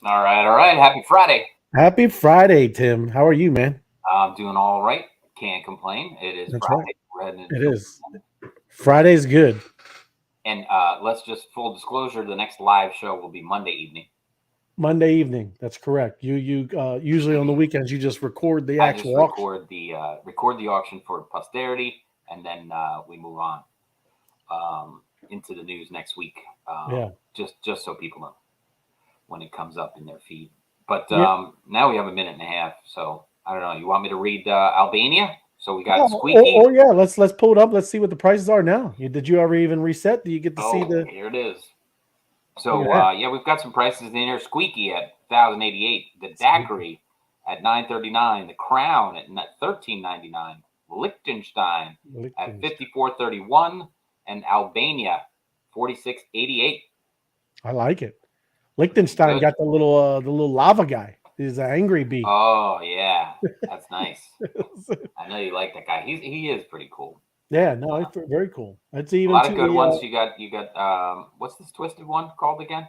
All right, all right. Happy Friday. Happy Friday, Tim. How are you, man? I'm doing all right. Can't complain. It is That's right. Friday. We're heading into It the is. weekend. Friday's good. And let's just full disclosure: the next live show will be Monday evening. Monday evening. That's correct. You usually on the weekends you just record the I just actual auction. record the auction for posterity, and then we move on into the news next week. Yeah. Just so people know when it comes up in their feed. But Yeah. now we have a minute and a half, so I don't know. You want me to read Albania? So we got Oh, Squeaky. yeah. Let's pull it up. Let's see what the prices are now. Did you ever even reset? Do you get to see Oh, the? here it is. Look at So that. yeah, we've got some prices in here. Squeaky at 1,088. The Daiquiri at 939. The Crown at 1399. Liechtenstein at Liechtenstein. 5431, and Albania 4688. I like it. Looking Liechtenstein good. got the little lava guy. He's an angry bee. Oh yeah, that's nice. I know you like that guy. He is pretty cool. Yeah. No, it's very cool. It's A even lot to of good the ones. You got what's this twisted one called again?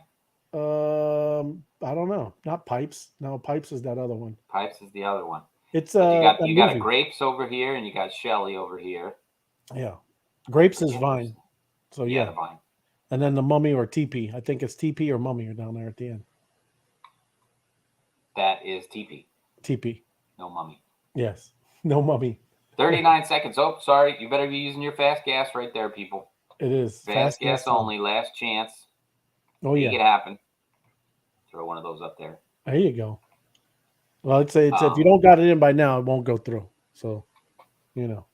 I don't know. Not pipes. No, pipes is that other one. Pipes is the other one. It's But you got a you got a movie. grapes over here, and you got Shelly over here. Yeah. I Grapes is forget who's. vine. So Yeah, yeah. the vine. And then the mummy or TP. I think it's TP or mummy are down there at the end. That is TP. TP. No mummy. Yes. No mummy. 39 seconds. Oh, sorry. You better be using your fast gas right there, people. It is. Fast Fast gas gas time. only. Last chance. Oh Make yeah. it happen. Throw one of those up there. There you go. Well, it's if you Um, don't got it in by now, it won't go through. So, you know.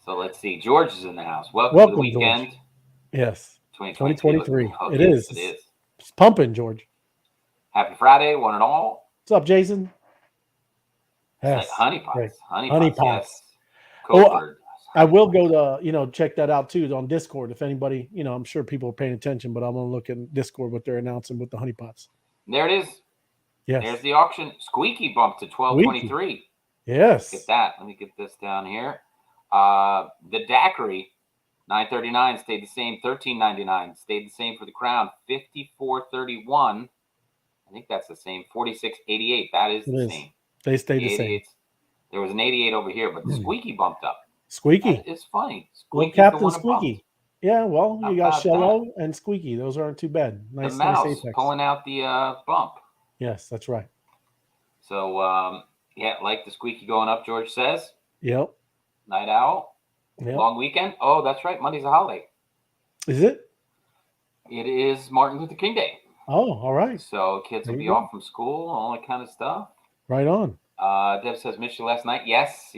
so let's see. George is in the house. Welcome to the Welcome, George. weekend. Yes. 2023. 2023. Oh, It yes, is. it is. It's pumping, George. Happy Friday, one and all. What's up, Jason? Yes. Honey Great. pots. Honey Honey pots, yes. pots. Code Oh, word. I Honey will pots. go to, check that out too on Discord. If anybody, I'm sure people are paying attention, but I'm going to look in Discord what they're announcing with the honeypots. There it is. Yes. There's the auction. Squeaky bumped to Squeaky. 1223. Yes. Get that. Let me get this down here. The Daiquiri, 939 stayed the same. 1399 stayed the same for the Crown. 5431. I think that's the same. 4688. That is It the is. same. They stay The the same. 88. There was an 88 over here, but the Squeaky bumped up. Squeaky. That is funny. Little Squeaky's the Captain one that bumped. Squeaky. Yeah, well, you Not got bad that. Shello and Squeaky. Those aren't too bad. The Nice mouse apex. pulling out the bump. Yes, that's right. So, yeah, like the Squeaky going up, George says. Yep. Night owl. Yep. Long weekend. Oh, that's right. Monday's a holiday. Is it? It is Martin Luther King Day. Oh, all right. So kids There will you be go. off from school, all that kind of stuff. Right on. Deb says, missed you last night. Yes.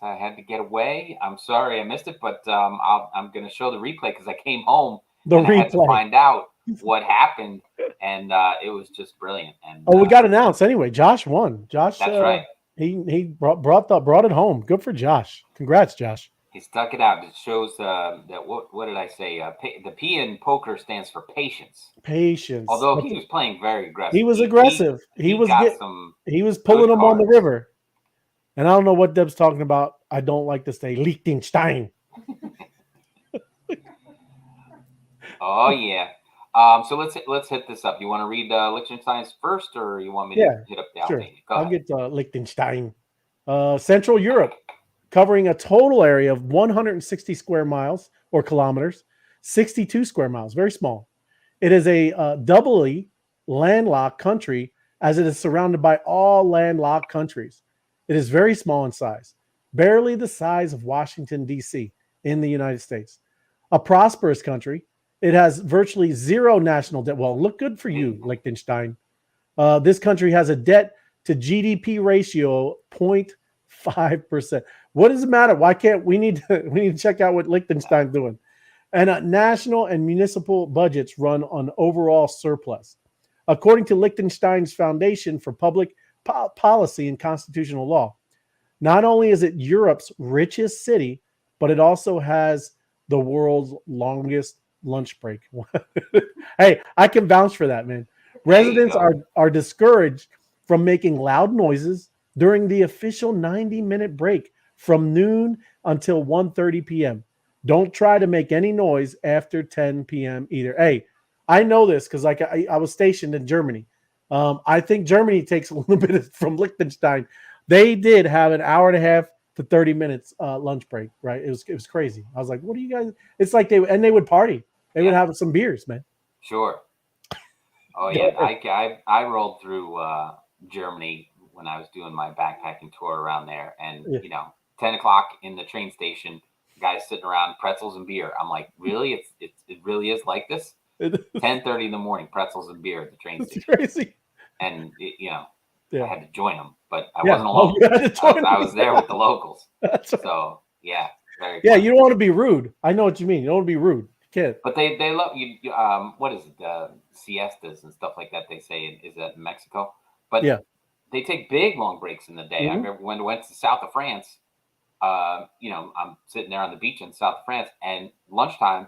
I had to get away. I'm sorry I missed it, but I'm going to show the replay because I came home The and I had to replay. find out what happened, and it was just brilliant. And Oh, we got announced anyway. Josh won. Josh. that's right. He brought it home. Good for Josh. Congrats, Josh. He stuck it out. It shows that what did I say? The P in poker stands for patience. Patience. Although he was playing very aggressive. He was aggressive. He was pulling them on the river. And I don't know what Deb's talking about. I don't like to say Liechtenstein. Oh yeah. So let's hit this up. You want to read Liechtenstein's first, or you want me to hit up the Sure. Albania? Go I'll ahead. get Liechtenstein. Central Europe, covering a total area of 160 square miles or kilometers, 62 square miles, very small. It is a doubly landlocked country as it is surrounded by all landlocked countries. It is very small in size, barely the size of Washington, D.C. in the United States. A prosperous country. It has virtually zero national debt. Well, look good for you, Liechtenstein. This country has a debt to GDP ratio 0.5%. What does it matter? Why can't we need to check out what Liechtenstein's doing? And national and municipal budgets run on overall surplus. According to Liechtenstein's Foundation for Public Policy and Constitutional Law, not only is it Europe's richest city, but it also has the world's longest lunch break. Hey, I can vouch for that, man. Residents are discouraged from making loud noises during the official 90-minute break from noon until 1:30 p.m. Don't try to make any noise after 10 p.m. either. Hey, I know this because I was stationed in Germany. I think Germany takes a little bit from Liechtenstein. They did have an hour and a half to 30 minutes lunch break, right? It was crazy. I was like, what are you guys? It's like they would party. They would Yeah, have some beers, man. sure. Oh Go yeah, ahead. I rolled through Germany when I was doing my backpacking tour around there, and Yeah. 10 o'clock in the train station, guys sitting around pretzels and beer. I'm like, really? It really is like this? 10:30 in the morning, pretzels and beer at the train It's station, crazy. and I Yeah. had to join them, but I Yeah. wasn't Oh, alone. you had to join I us. was there with the locals, That's right. so yeah, very Yeah, funny. you don't want to be rude. I know what you mean. You don't want to be rude. You can't. But they love you. What is it? Siestas and stuff like that. They say is that in Mexico, but Yeah. they take big long breaks in the day. I Mhm. remember when I went to the south of France. I'm sitting there on the beach in south of France, and lunchtime,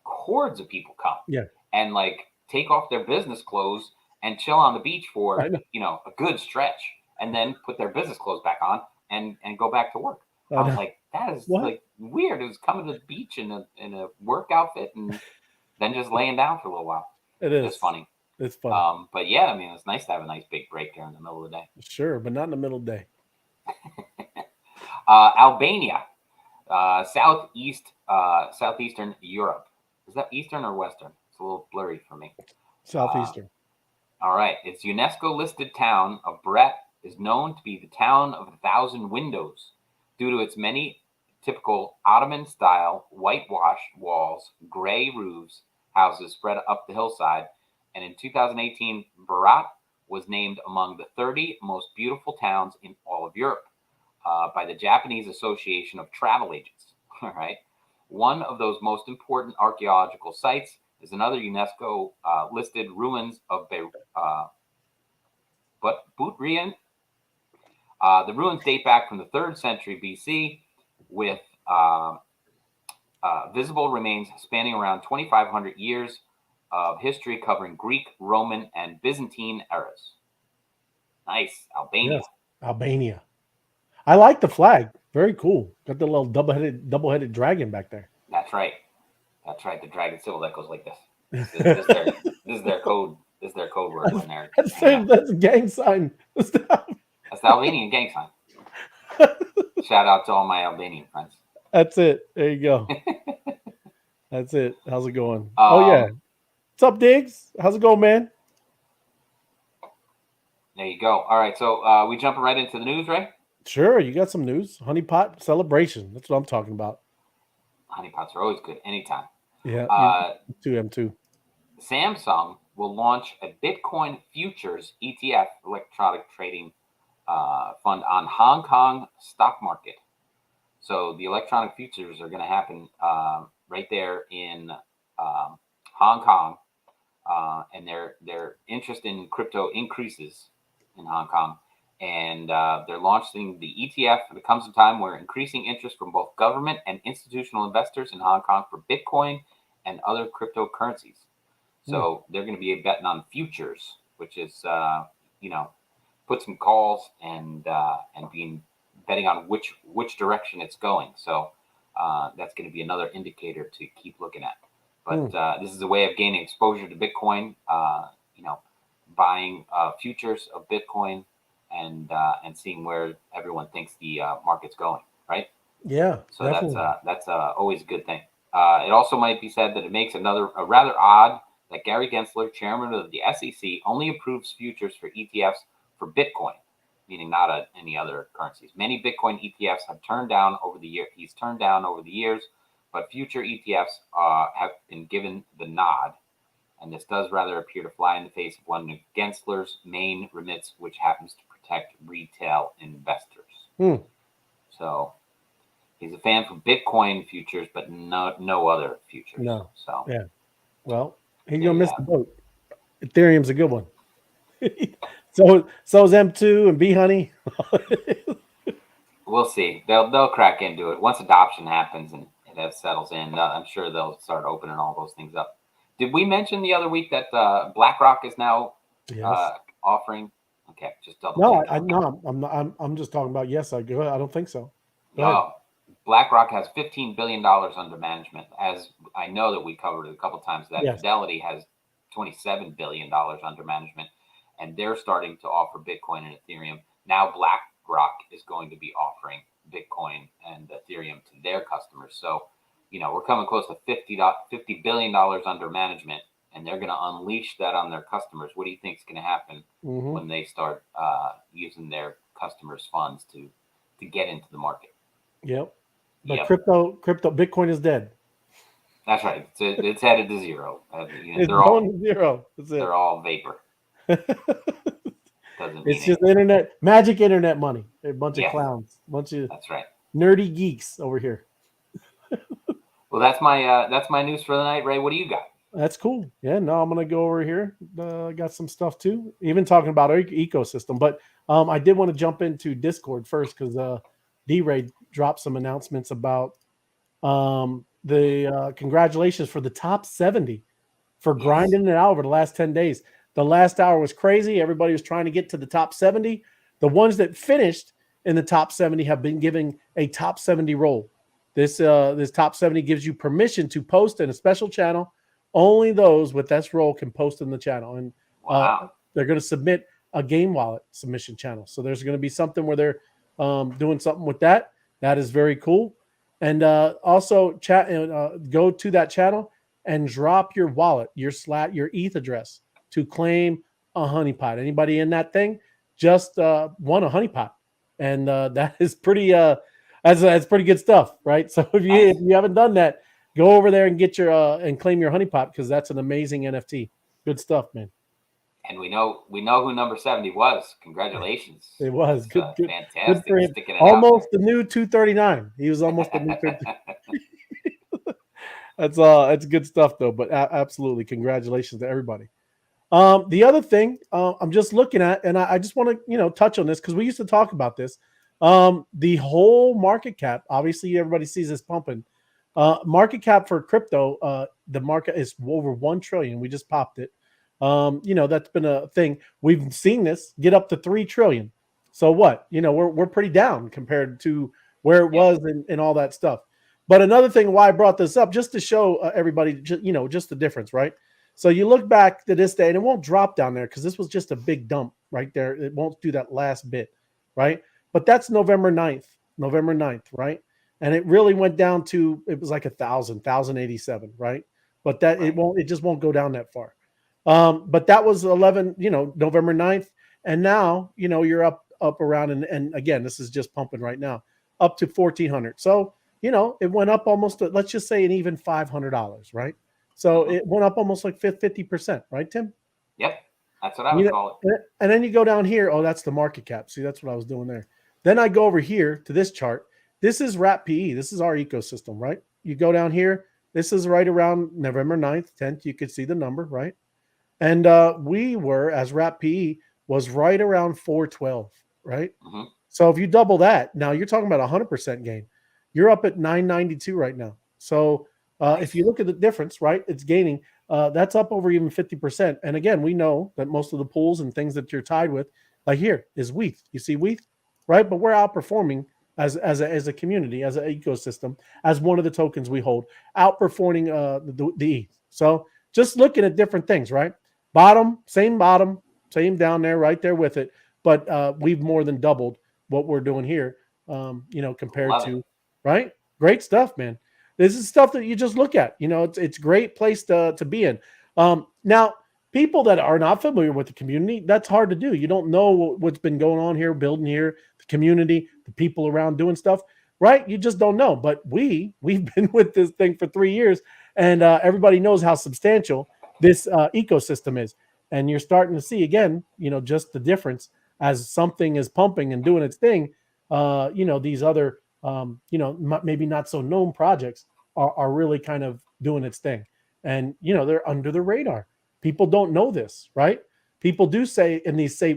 hordes of people come Yeah. and like take off their business clothes and chill on the beach for I know. a good stretch, and then put their business clothes back on and go back to work. I I was know. like, that is What? like weird. It was coming to the beach in a work outfit and then just laying down for a little while. It It's is. funny. It's funny. But yeah, I mean, it's nice to have a nice big break there in the middle of the day. Sure, but not in the middle of the day. Albania, southeastern Europe. Is that eastern or western? It's a little blurry for me. Uh, Southeastern. all right, its UNESCO listed town of Brett is known to be the town of 1,000 windows due to its many typical Ottoman style whitewashed walls, gray roofs, houses spread up the hillside. And in 2018, Berat was named among the 30 most beautiful towns in all of Europe by the Japanese Association of Travel Agents. All right. One of those most important archaeological sites is another UNESCO listed ruins of Butrian. The ruins date back from the 3rd century BC with visible remains spanning around 2,500 years of history covering Greek, Roman, and Byzantine eras. Nice. Albania. Yes. Albania. I like the flag. Very cool. Got the little double-headed dragon back there. That's right. That's right. The dragon symbol that goes like this. This is their code. This is their code word when they're hanging out. That's a gang sign. That's the Albanian gang sign. Shout out to all my Albanian friends. That's it. There you go. That's it. How's it going? Oh yeah. What's up, Diggs? How's it going, man? There you go. All right, so we jumping right into the news, Ray? Sure. You got some news. Honeypot celebration. That's what I'm talking about. Honeypots are always good, anytime. Yeah. M2. Samsung will launch a Bitcoin futures ETF, electronic trading fund, on Hong Kong stock market. So the electronic futures are going to happen right there in Hong Kong, and their interest in crypto increases in Hong Kong, and they're launching the ETF. There comes a time where increasing interest from both government and institutional investors in Hong Kong for Bitcoin and other cryptocurrencies. So they're going to be betting on futures, which is put some calls and being betting on which direction it's going. So that's going to be another indicator to keep looking at. But this is a way of gaining exposure to Bitcoin. Buying futures of Bitcoin and seeing where everyone thinks the market's going. Right. Yeah. So Definitely. that's always a good thing. It also might be said that it makes a rather odd that Gary Gensler, chairman of the SEC, only approves futures for ETFs for Bitcoin, meaning not any other currencies. Many Bitcoin ETFs have turned down over the year. He's turned down over the years, but future ETFs have been given the nod, and this does rather appear to fly in the face of one of Gensler's main remits, which happens to protect retail investors. So he's a fan for Bitcoin futures, but no other futures. No. So yeah. Well, he's gonna miss the boat. Ethereum's a good one. So is M2 and B Honey. we'll see. They'll crack into it once adoption happens and it settles in. I'm sure they'll start opening all those things up. Did we mention the other week that BlackRock is now Yes. offering? Okay, just double No, check. no, I'm not. I'm just talking about. Yes, I go. I don't think so. Go No, ahead. BlackRock has $15 billion under management. As I know that we covered it a couple of times, that Yes. Fidelity has $27 billion under management. and they're starting to offer Bitcoin and Ethereum. Now BlackRock is going to be offering Bitcoin and Ethereum to their customers. So, we're coming close to $50 billion under management, and they're going to unleash that on their customers. What do you think is going to happen when they start using their customers' funds to get into the market? Yep. But crypto, Bitcoin is dead. That's right. It's headed to zero. It's going to zero. That's it. They're all vapor. It's just internet, magic internet money. A bunch of clowns, that's right. Nerdy geeks over here. Well, that's my news for the night, Ray. What do you got? That's cool. Yeah, no, I'm gonna go over here. Got some stuff too. Even talking about our ecosystem, but I did want to jump into Discord first because D-Ray dropped some announcements about the congratulations for the top 70 for grinding it out over the last 10 days. The last hour was crazy. Everybody was trying to get to the top 70. The ones that finished in the top 70 have been given a top 70 role. This top 70 gives you permission to post in a special channel. Only those with this role can post in the channel. And they're going to submit a game wallet submission channel. So there's going to be something where they're doing something with that. That is very cool. And also go to that channel and drop your wallet, your ETH address to claim a honeypot. Anybody in that thing just won a honeypot. And that is pretty that's pretty good stuff, right? So if you haven't done that, go over there and get your and claim your honeypot because that's an amazing NFT. Good stuff, man. And we know who number 70 was. Congratulations. It was good. Fantastic. Good for him. Almost the new 239. He was almost the new 239. That's good stuff though. But absolutely, congratulations to everybody. The other thing I'm just looking at, and I just want to touch on this because we used to talk about this. The whole market cap, obviously, everybody sees this pumping. Market cap for crypto, the market is over 1 trillion. We just popped it. That's been a thing. We've seen this get up to 3 trillion. So what? We're pretty down compared to where it was and all that stuff. But another thing why I brought this up, just to show everybody, just the difference, right? So you look back to this day, and it won't drop down there because this was just a big dump right there. It won't do that last bit, right? But that's November 9th, right? And it really went down to, it was like 1,087, right? But it just won't go down that far. But that was November 9th. And now, you're up around, and again, this is just pumping right now, up to 1,400. So, it went up almost, let's just say an even $500, right? So it went up almost like 50%, right, Tim? Yep. That's what I would call it. And then you go down here. Oh, that's the market cap. See, that's what I was doing there. Then I go over here to this chart. This is Wrap PE. This is our ecosystem, right? You go down here. This is right around November 9th, 10th. You could see the number, right? And we were, as Wrap PE, was right around 412, right? Mm-hmm. So if you double that, now you're talking about 100% gain. You're up at 992 right now. So if you look at the difference, right, it's gaining. That's up over even 50%. And again, we know that most of the pools and things that you're tied with, like here, is WETH. You see WETH, right? But we're outperforming as a community, as an ecosystem, as one of the tokens we hold, outperforming the ETH. So just looking at different things, right? Bottom, same down there, right there with it. But we've more than doubled what we're doing here, compared to, right? Great stuff, man. This is stuff that you just look at. It's a great place to be in. Now, people that are not familiar with the community, that's hard to do. You don't know what's been going on here, building here, the community, the people around doing stuff, right? You just don't know. But we've been with this thing for 3 years, and everybody knows how substantial this ecosystem is. And you're starting to see, again, just the difference as something is pumping and doing its thing. These other maybe not so known projects are really kind of doing its thing. And, they're under the radar. People don't know this, right? People do say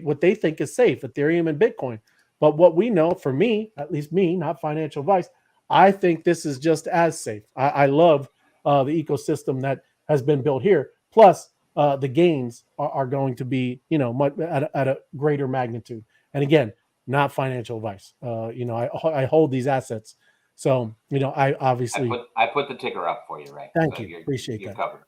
what they think is safe, Ethereum and Bitcoin. But what we know, for me, at least me, not financial advice, I think this is just as safe. I love the ecosystem that has been built here. Plus, the gains are going to be, at a greater magnitude. And again, not financial advice. I hold these assets. So, I obviously... I put the ticker up for you, right? Thank you. Appreciate that. Covered.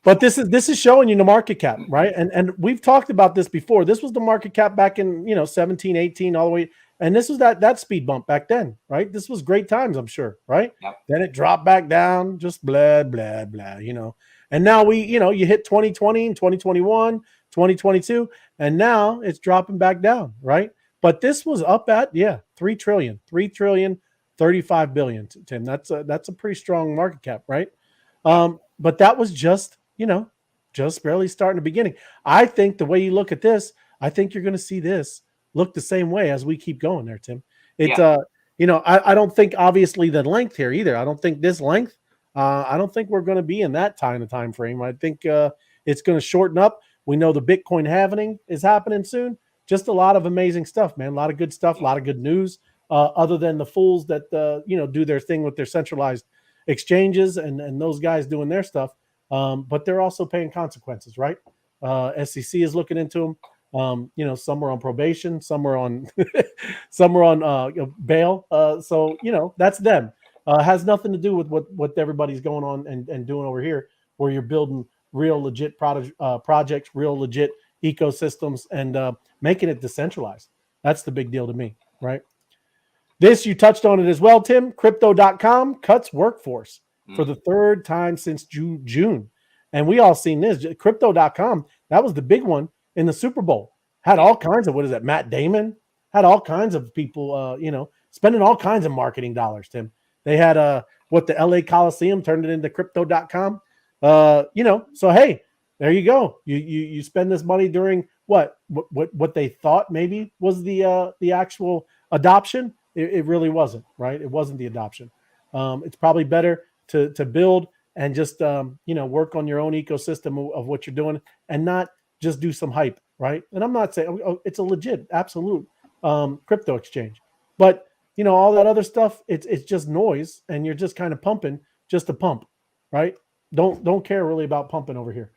But this is showing you the market cap, right? And we've talked about this before. This was the market cap back in 17, 18, all the way, and this was that speed bump back then, right? This was great times, I'm sure, right? Yep. Then it dropped back down, just blah blah blah. And now you hit 2020 and 2021, 2022, and now it's dropping back down, right? But this was up at 3 trillion, 35 billion, Tim. That's a pretty strong market cap, right? But that was just barely starting the beginning. I think the way you look at this, I think you're going to see this look the same way as we keep going there, Tim. I don't think obviously the length here either. I don't think this length. I don't think we're going to be in that time frame. I think it's going to shorten up. We know the Bitcoin halving is happening soon. Just a lot of amazing stuff, man. A lot of good stuff. A lot of good news. Other than the fools that do their thing with their centralized exchanges and those guys doing their stuff. But they're also paying consequences, right? SEC is looking into them. Some are on probation, some are on bail. So that's them. Has nothing to do with what everybody's going on and doing over here, where you're building real legit projects, real legit ecosystems, and making it decentralized. That's the big deal to me, right? This, you touched on it as well, Tim. Crypto.com cuts workforce for the third time since June. And we all seen this. Crypto.com, that was the big one in the Super Bowl. Had all kinds of, Matt Damon? Had all kinds of people, spending all kinds of marketing dollars, Tim. They had the LA Coliseum turned it into Crypto.com. So hey, there you go. You spend this money during what they thought maybe was the actual adoption. It really wasn't, right? It wasn't the adoption. It's probably better to build and just work on your own ecosystem of what you're doing and not just do some hype, right? And I'm not saying it's a legit, absolute crypto exchange, but all that other stuff, it's just noise, and you're just kind of pumping just to pump, right? Don't care really about pumping over here.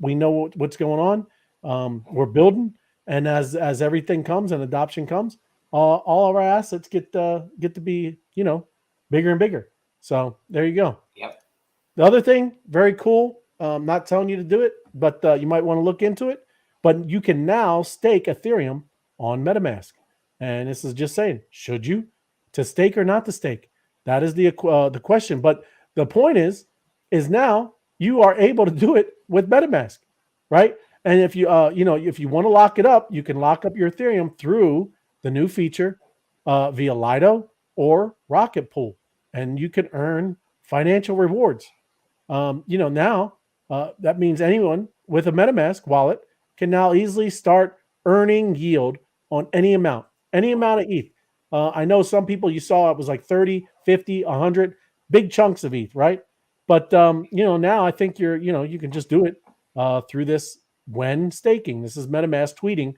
We know what's going on. We're building, and as everything comes and adoption comes, all of our assets get to be bigger and bigger. So there you go. Yep. The other thing, very cool. Not telling you to do it, but you might want to look into it. But you can now stake Ethereum on MetaMask, and this is just saying, should you to stake or not to stake? That is the question. But the point is now you are able to do it with MetaMask, right? And if you if you want to lock it up, you can lock up your Ethereum through the new feature via Lido or Rocket Pool, and you can earn financial rewards. Now that means anyone with a MetaMask wallet can now easily start earning yield on any amount of ETH. I know some people, you saw it was like 30, 50, 100, big chunks of ETH, right? But now I think you can just do it through this when staking. This is MetaMask tweeting.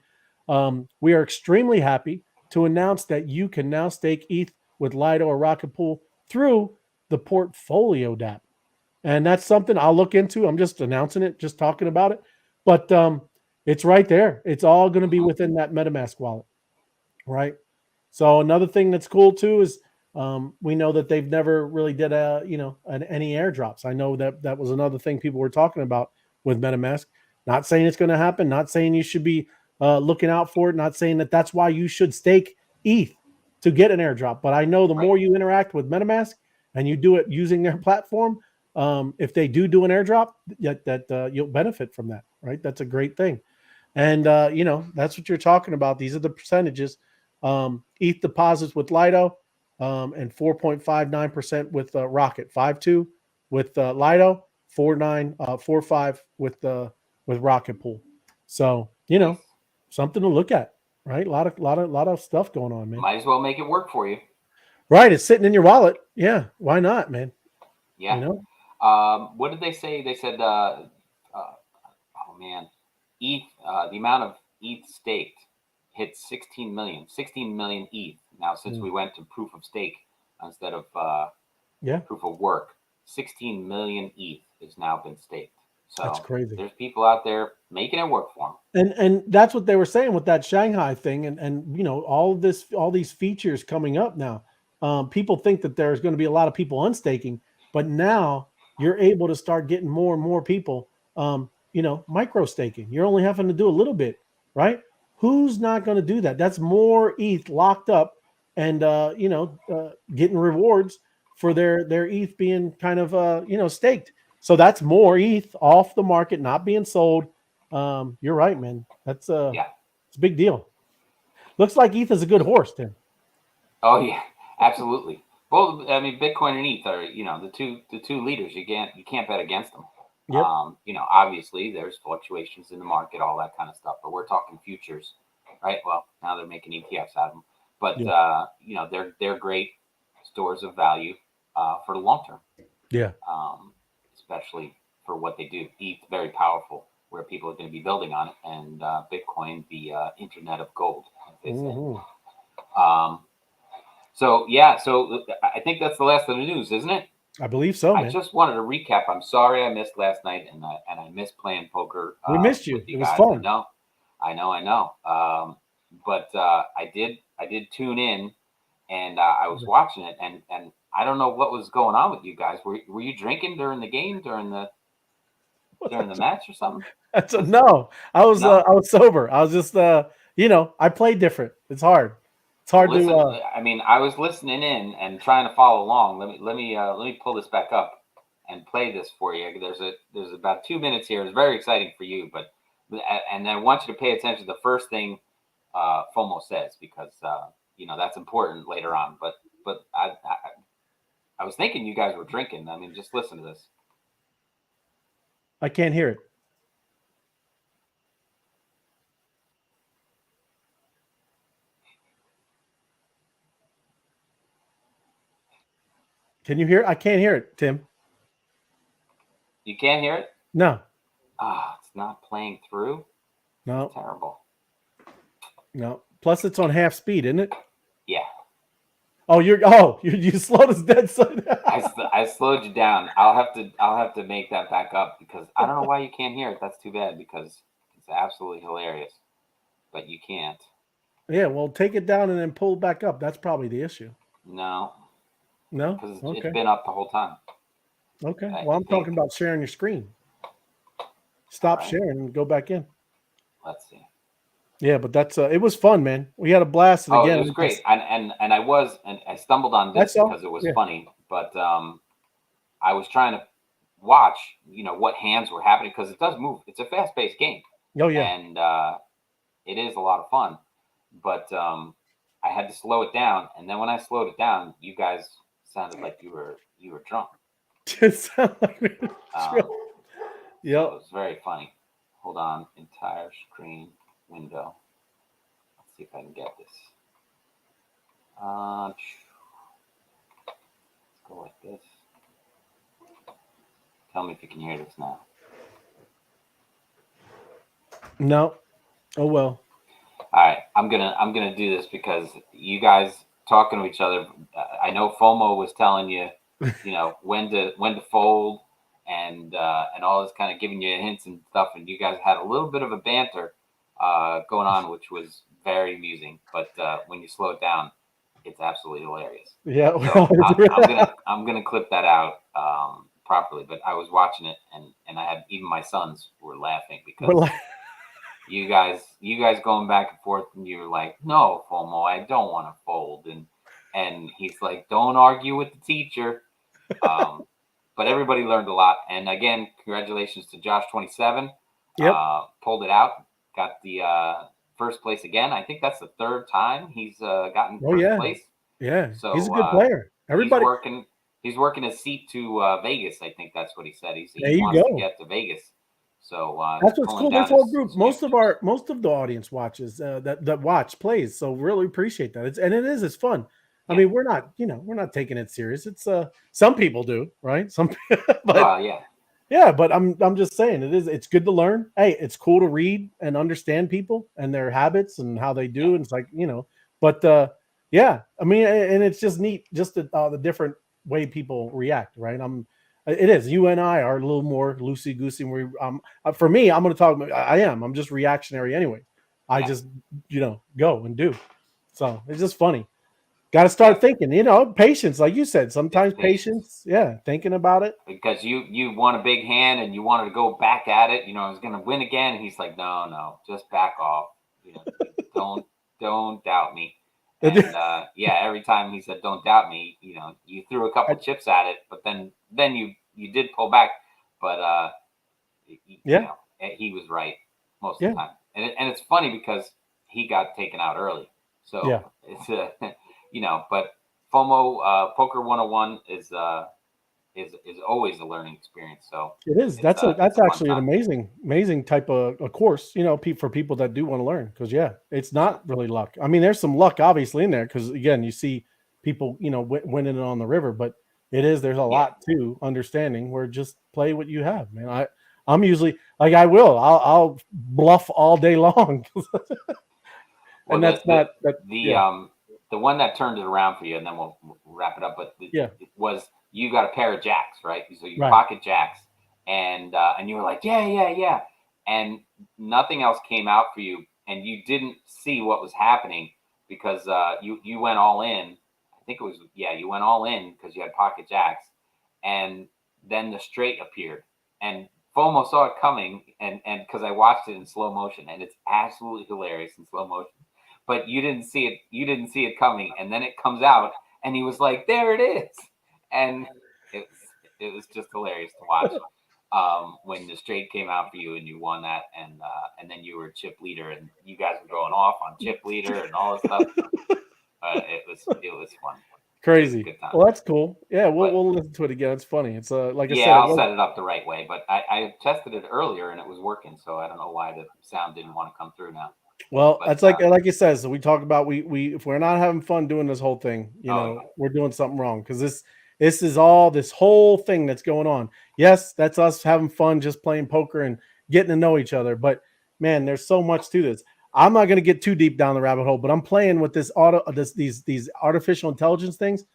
We are extremely happy to announce that you can now stake ETH with Lido or Rocket Pool through the Portfolio DApp. And that's something I'll look into. I'm just announcing it, just talking about it. But it's right there. It's all going to be within that MetaMask wallet, right? So another thing that's cool too is we know that they've never really did any airdrops. I know that was another thing people were talking about with MetaMask. Not saying it's going to happen. Not saying you should be looking out for it. Not saying that's why you should stake ETH to get an airdrop. But I know the more you interact with MetaMask and you do it using their platform, if they do an airdrop, that you'll benefit from that, right? That's a great thing. And, that's what you're talking about. These are the percentages. ETH deposits with Lido and 4.59% with Rocket, 5.2 with Lido, 4.45 with Rocket Pool. So, something to look at, right? A lot of stuff going on, man. Might as well make it work for you. Right. It's sitting in your wallet. Yeah. Why not, man? Yeah. What did they say? They said, ETH, the amount of ETH staked hit 16 million ETH. Now, since we went to proof of stake instead of proof of work, 16 million ETH has now been staked. So that's crazy. There's people out there making it work for them. And that's what they were saying with that Shanghai thing. And all these features coming up now. People think that there's going to be a lot of people unstaking, but now you're able to start getting more and more people, micro staking. You're only having to do a little bit, right? Who's not going to do that? That's more ETH locked up and getting rewards for their ETH being kind of staked. So that's more ETH off the market, not being sold. You're right, man. That's Yeah. it's a big deal. Looks like ETH is a good horse, Tim. Oh yeah, absolutely. Well, I mean, Bitcoin and ETH are the two leaders. You can't bet against them. Yep. Obviously there's fluctuations in the market, all that kind of stuff. But we're talking futures, right? Well, now they're making ETFs out of them, but Yeah. they're great stores of value for the long term, Yeah. especially for what they do. ETH very powerful, where people are going to be building on it, and Bitcoin the internet of gold, as they say. Mm-hmm. So yeah, so I think that's the last of the news, isn't it? I believe so, I man. just wanted to recap. I'm sorry I missed last night, and I missed playing poker We missed with you. It you was guys. fun. I know. But I did tune in, and I was watching it, and I don't know what was going on with you guys. Were you drinking during the game, during the match or something? No, No. I was sober. I was just I play different. It's hard. It's Well, hard listen. to I mean, I was listening in and trying to follow along. Let me pull this back up and play this for you. There's about 2 minutes here. It's very exciting for you, but and I want you to pay attention to the first thing FOMO says, because that's important later on. But I was thinking you guys were drinking. I mean, just listen to this. I can't hear it. Can you hear it? I can't hear it, Tim. You can't hear it? No. It's not playing through. No. Terrible. No. Plus it's on half speed, isn't it? Yeah. Oh, you slowed us dead. I slowed you down. I'll have to make that back up, because I don't know why you can't hear it. That's too bad, because it's absolutely hilarious, but you can't. Yeah, well, take it down and then pull it back up. That's probably the issue. No, No? because it's Okay. been up the whole time. Okay. I Well, I'm think. talking about sharing your screen. All Stop right. sharing and go back in. Let's see. Yeah, but that's it was fun, man. We had a blast, and Oh, it again, was great, and I stumbled on I this saw. because it was Yeah. funny, but I was trying to watch, what hands were happening, because it does move. It's a fast paced game, Oh yeah. and it is a lot of fun, but I had to slow it down, and then when I slowed it down, you guys sounded like you were drunk. It sounded like Um, Yep. so it was very funny. Hold on, entire screen window. Let's see if I can get this. Let's go like this. Tell me if you can hear this now. No. Oh well. All right, I'm gonna do this because you guys talking to each other. I know FOMO was telling you, when to fold, and all this, kind of giving you hints and stuff, and you guys had a little bit of a banter going on, which was very amusing. But when you slow it down, it's absolutely hilarious. Yeah. So Well, I'm gonna clip that out properly. But I was watching it, and I had, even my sons were laughing, we're because like, you guys going back and forth, and you're like, no, FOMO, I don't want to fold, and he's like, don't argue with the teacher. Um, but everybody learned a lot, and again, congratulations to Josh 27. yep. Pulled it out, got the first place again. I think that's the third time he's gotten Oh first yeah. place. Yeah. He's a So good player. he's Everybody. working. He's working his seat to Vegas. I think that's what he said. There He you wants to go. get to Vegas. So he's That's what's pulling cool. This down whole his group, chips. most of the audience watches that watch plays. So really appreciate that. It's fun. I Yeah. mean, we're not taking it serious. It's some people do, right? But Well, yeah. yeah, but I'm just saying it's good to learn. Hey, it's cool to read and understand people and their habits and how they Yeah. do. And it's like, but yeah, I mean, and it's just neat, just the different way people react, right? It is. You and I are a little more loosey goosey. For me, I'm going to talk. I'm just reactionary anyway. I Yeah. just, go and do. So it's just funny. Got to start thinking, patience, like you said, sometimes It's patience. patience. Yeah. Thinking about it. Because you won a big hand and you wanted to go back at it. I was going to win again. And he's like, no, just back off. Don't doubt me. And every time he said, "Don't doubt me," you threw a couple chips at it, but then you did pull back. But Yeah. he was right most of Yeah. the time. And it's funny because he got taken out early, Yeah. so it's But FOMO Poker 101 is always a learning experience. So It is. it's That's a fun actually an time. amazing type of a course, for people that do want to learn. Because it's not really luck. I mean, there's some luck obviously in there. Because again, you see people, winning it on the river, but there's a Yeah. lot to understanding. Where just play what you have, man. I'm usually like I'll bluff all day long, Well, and that's not that. Yeah, the one that turned it around for you, and then we'll wrap it up. But yeah, it was you got a pair of jacks, right? So you right. pocket jacks, and you were like, yeah, and nothing else came out for you, and you didn't see what was happening because you went all in. I think it was you went all in because you had pocket jacks, and then the straight appeared, and FOMO saw it coming, and because I watched it in slow motion, and it's absolutely hilarious in slow motion, but you didn't see it. You didn't see it coming, and then it comes out, and he was like, "There it is," and it was just hilarious to watch when the straight came out for you and you won that, and then you were chip leader, and you guys were going off on chip leader and all this stuff. It was fun. It was a Crazy. good time. Well, that's cool. Yeah, we'll But we'll listen to it again. It's funny. It's like I yeah, said, it I'll was. set it up the right way. But I tested it earlier and it was working, so I don't know why the sound didn't want to come through now. Well, But that's like you said. So we talk about we if we're not having fun doing this whole thing, oh we're doing something wrong because this is all this whole thing that's going on. Yes, that's us having fun, just playing poker and getting to know each other. But man, there's so much to this. I'm not going to get too deep down the rabbit hole, but I'm playing with these artificial intelligence things.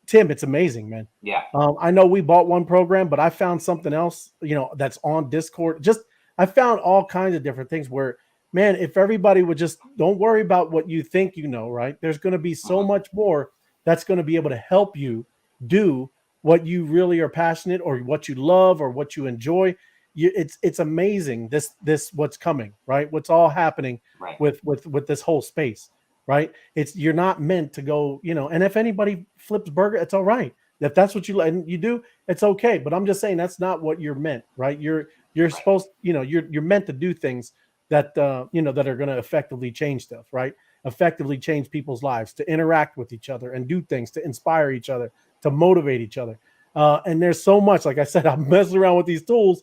Tim, it's amazing, man. yeah, I know we bought one program, but I found something else, that's on Discord. Just I found all kinds of different things where, man, if everybody would just don't worry about what you think right? There's going to be so hmm much more that's going to be able to help you do what you really are passionate or what you love or what you enjoy. It's amazing this what's coming, right? What's all happening right, with this whole space, right? It's you're not meant to go, and if anybody flips burger, it's all right. If that's what you do, it's okay. But I'm just saying that's not what you're meant, right? You're right, supposed, you're meant to do things that that are going to effectively change stuff, right? Effectively change people's lives, to interact with each other and do things, to inspire each other, to motivate each other. And there's so much, like I said, I'm messing around with these tools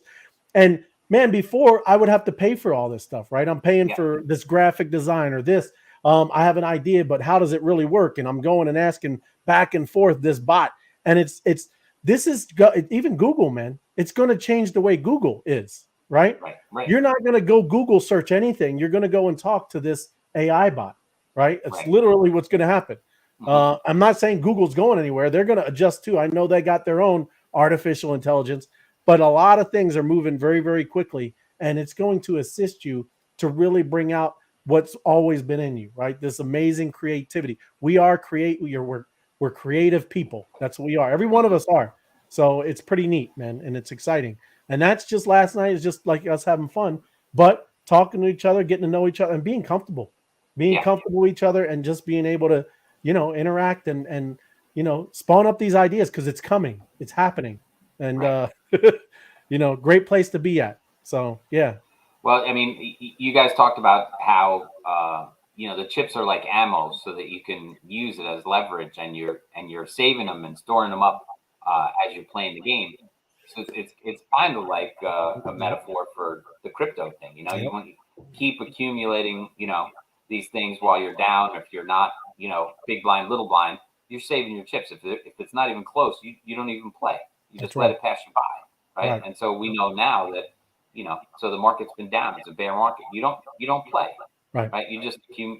and man, before I would have to pay for all this stuff, right? I'm paying yeah, for this graphic design or this. I have an idea, but how does it really work? And I'm going and asking back and forth this bot, and this is even Google, man. It's going to change the way Google is, right? right, You're not going to go Google search anything. You're going to go and talk to this AI bot, right? It's right. literally what's going to happen. hmm I'm not saying Google's going anywhere. They're going to adjust too. I know they got their own artificial intelligence, but a lot of things are moving very, very quickly, and it's going to assist you to really bring out what's always been in you, right? This amazing creativity. We're creative people. That's what we are. Every one of hmm us are. So it's pretty neat, man, and it's exciting. And that's just last night is just like us having fun, but talking to each other, getting to know each other, and being Yeah, comfortable with each other, and just being able to, interact and spawn up these ideas because it's coming, it's happening, and right. great place to be at. So yeah, Well, I mean, you guys talked about how the chips are like ammo, so that you can use it as leverage, and you're saving them and storing them up as you're playing the game. So it's kind of like a yep, metaphor for the crypto thing. You yep, want to keep accumulating, these things while you're down. If you're not, big blind, little blind, you're saving your chips. If it's not even close, you don't even play. You that's just let right, it pass you by, right? right, And so we know now that so the market's been down. It's a bear market. You don't play, right, right? You just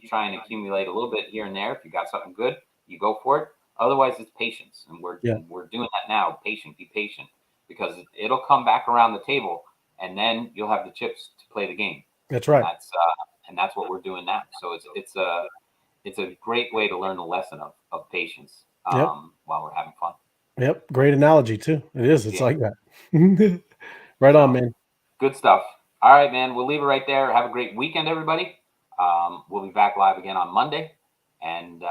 try and accumulate a little bit here and there. If you got something good, you go for it. Otherwise, it's patience, and we're yeah, we're doing that now. Be patient, because it'll come back around the table, and then you'll have the chips to play the game, that's and right. that's what we're doing now. So it's a great way to learn the lesson of patience Yep. while we're having fun. Yep. Great analogy too. It is. It's Yeah. like that. Right on, man. Good stuff. All right, man. We'll leave it right there. Have a great weekend, everybody. We'll be back live again on Monday, and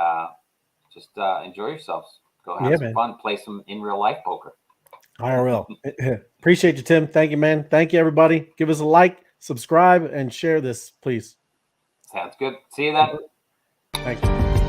just enjoy yourselves. Go have some fun. Play some in real life poker. IRL. Appreciate you, Tim. Thank you, man. Thank you, everybody. Give us a like, subscribe, and share this, please. Sounds good. See you then. Thank you.